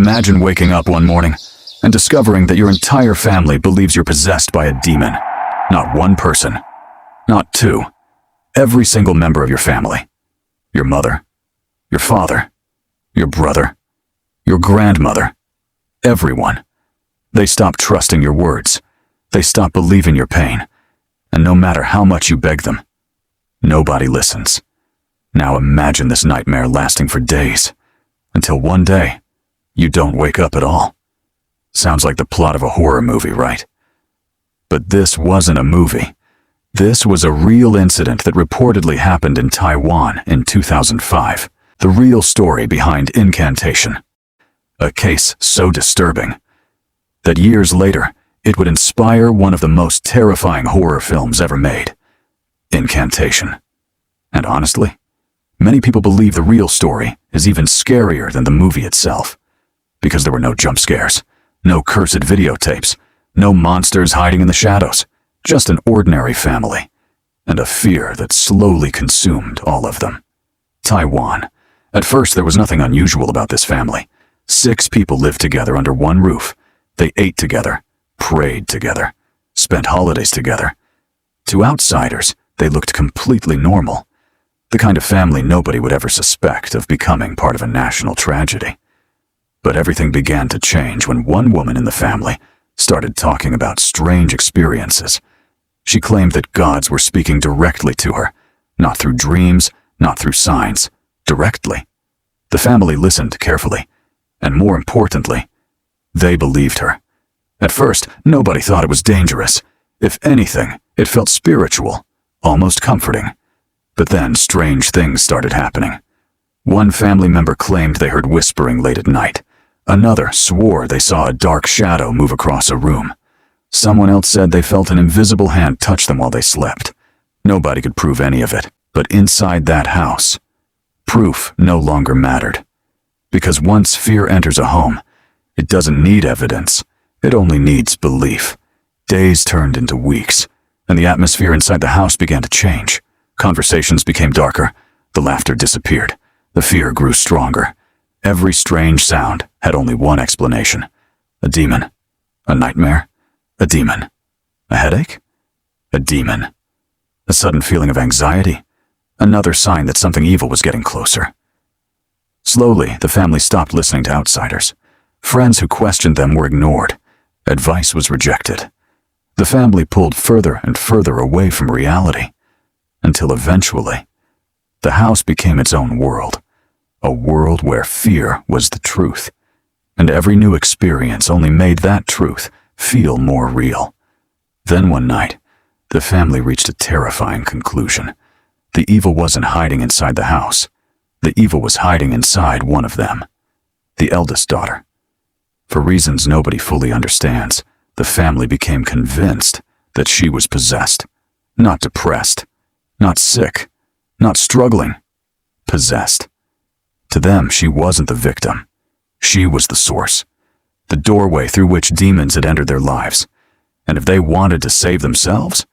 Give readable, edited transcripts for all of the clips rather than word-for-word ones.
Imagine waking up one morning and discovering that your entire family believes you're possessed by a demon. Not one person, not two. Every single member of your family. Your mother, your father, your brother, your grandmother. Everyone. They stop trusting your words. They stop believing your pain. And no matter how much you beg them, nobody listens. Now imagine this nightmare lasting for days, until one day, you don't wake up at all. Sounds like the plot of a horror movie, right? But this wasn't a movie. This was a real incident that reportedly happened in Taiwan in 2005. The real story behind Incantation. A case so disturbing that years later, it would inspire one of the most terrifying horror films ever made. Incantation. And honestly, many people believe the real story is even scarier than the movie itself. Because there were no jump scares, no cursed videotapes, no monsters hiding in the shadows, just an ordinary family, and a fear that slowly consumed all of them. Taiwan. At first, there was nothing unusual about this family. 6 people lived together under one roof. They ate together, prayed together, spent holidays together. To outsiders, they looked completely normal. The kind of family nobody would ever suspect of becoming part of a national tragedy. But everything began to change when one woman in the family started talking about strange experiences. She claimed that gods were speaking directly to her, not through dreams, not through signs, directly. The family listened carefully, and more importantly, they believed her. At first, nobody thought it was dangerous. If anything, it felt spiritual, almost comforting. But then strange things started happening. One family member claimed they heard whispering late at night. Another swore they saw a dark shadow move across a room. Someone else said they felt an invisible hand touch them while they slept. Nobody could prove any of it, but inside that house, proof no longer mattered. Because once fear enters a home, it doesn't need evidence, it only needs belief. Days turned into weeks, and the atmosphere inside the house began to change. Conversations became darker, the laughter disappeared, the fear grew stronger. Every strange sound had only one explanation. A demon. A nightmare. A demon. A headache? A demon. A sudden feeling of anxiety. Another sign that something evil was getting closer. Slowly, the family stopped listening to outsiders. Friends who questioned them were ignored. Advice was rejected. The family pulled further and further away from reality, until eventually, the house became its own world. A world where fear was the truth, and every new experience only made that truth feel more real. Then one night, the family reached a terrifying conclusion. The evil wasn't hiding inside the house. The evil was hiding inside one of them, the eldest daughter. For reasons nobody fully understands, the family became convinced that she was possessed. Not depressed, not sick, not struggling, possessed. To them, she wasn't the victim. She was the source, the doorway through which demons had entered their lives. And if they wanted to save themselves,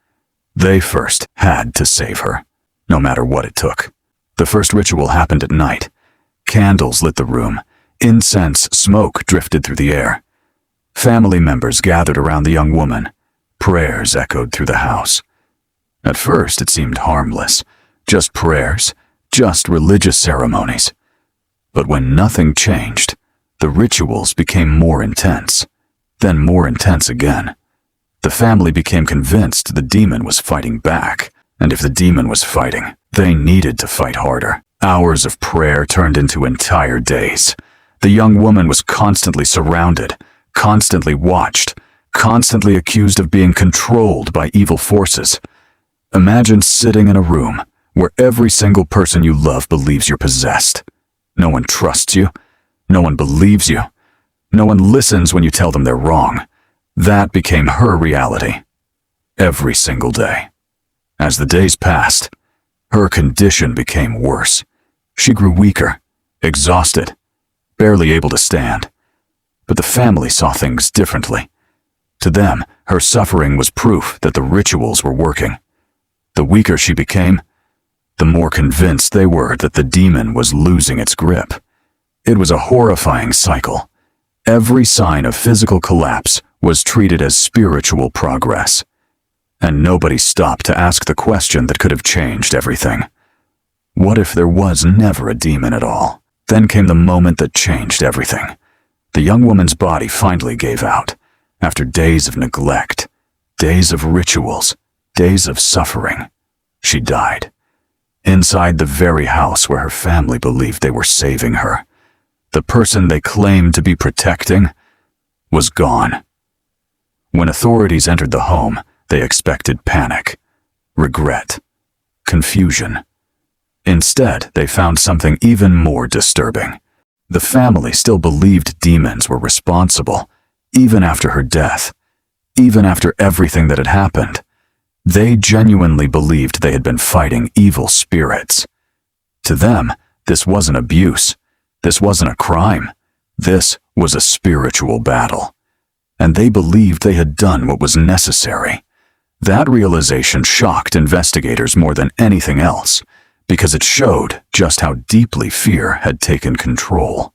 they first had to save her, no matter what it took. The first ritual happened at night. Candles lit the room. Incense smoke drifted through the air. Family members gathered around the young woman. Prayers echoed through the house. At first, it seemed harmless. Just prayers, just religious ceremonies. But when nothing changed, the rituals became more intense, then more intense again. The family became convinced the demon was fighting back, and if the demon was fighting, they needed to fight harder. Hours of prayer turned into entire days. The young woman was constantly surrounded, constantly watched, constantly accused of being controlled by evil forces. Imagine sitting in a room where every single person you love believes you're possessed. No one trusts you. No one believes you. No one listens when you tell them they're wrong. That became her reality. Every single day. As the days passed, her condition became worse. She grew weaker, exhausted, barely able to stand. But the family saw things differently. To them, her suffering was proof that the rituals were working. The weaker she became, the more convinced they were that the demon was losing its grip. It was a horrifying cycle, Every sign of physical collapse was treated as spiritual progress. And nobody stopped to ask the question that could have changed everything. What if there was never a demon at all? Then came the moment that changed everything. The young woman's body finally gave out, after days of neglect, days of rituals, days of suffering. She died, inside the very house where her family believed they were saving her. The person they claimed to be protecting was gone. When authorities entered the home, they expected panic, regret, confusion. Instead, they found something even more disturbing. The family still believed demons were responsible, even after her death, even after everything that had happened. They genuinely believed they had been fighting evil spirits. To them, this wasn't abuse. This wasn't a crime. This was a spiritual battle. And they believed they had done what was necessary. That realization shocked investigators more than anything else, because it showed just how deeply fear had taken control.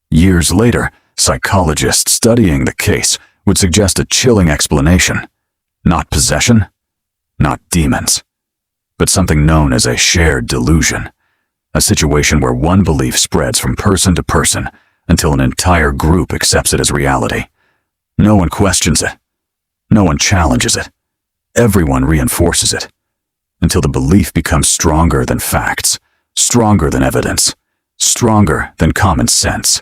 Years later, psychologists studying the case would suggest a chilling explanation. Not possession, not demons, but something known as a shared delusion. A situation where one belief spreads from person to person until an entire group accepts it as reality. No one questions it. No one challenges it. Everyone reinforces it, until the belief becomes stronger than facts, stronger than evidence, stronger than common sense.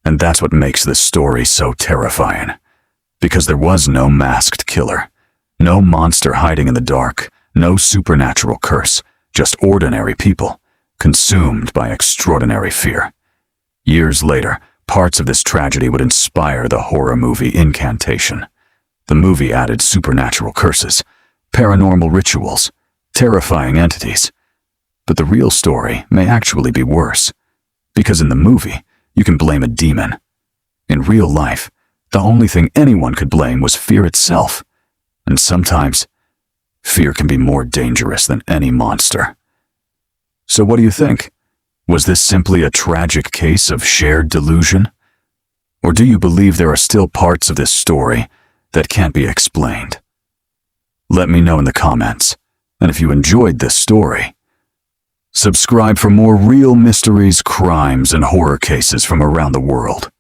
And that's what makes this story so terrifying. Because there was no masked killer, no monster hiding in the dark, no supernatural curse, just ordinary people, consumed by extraordinary fear. Years later, parts of this tragedy would inspire the horror movie Incantation. The movie added supernatural curses, paranormal rituals, terrifying entities. But the real story may actually be worse, because in the movie, you can blame a demon. In real life, the only thing anyone could blame was fear itself. And sometimes, fear can be more dangerous than any monster. So what do you think? Was this simply a tragic case of shared delusion? Or do you believe there are still parts of this story that can't be explained? Let me know in the comments. And if you enjoyed this story, subscribe for more real mysteries, crimes, and horror cases from around the world.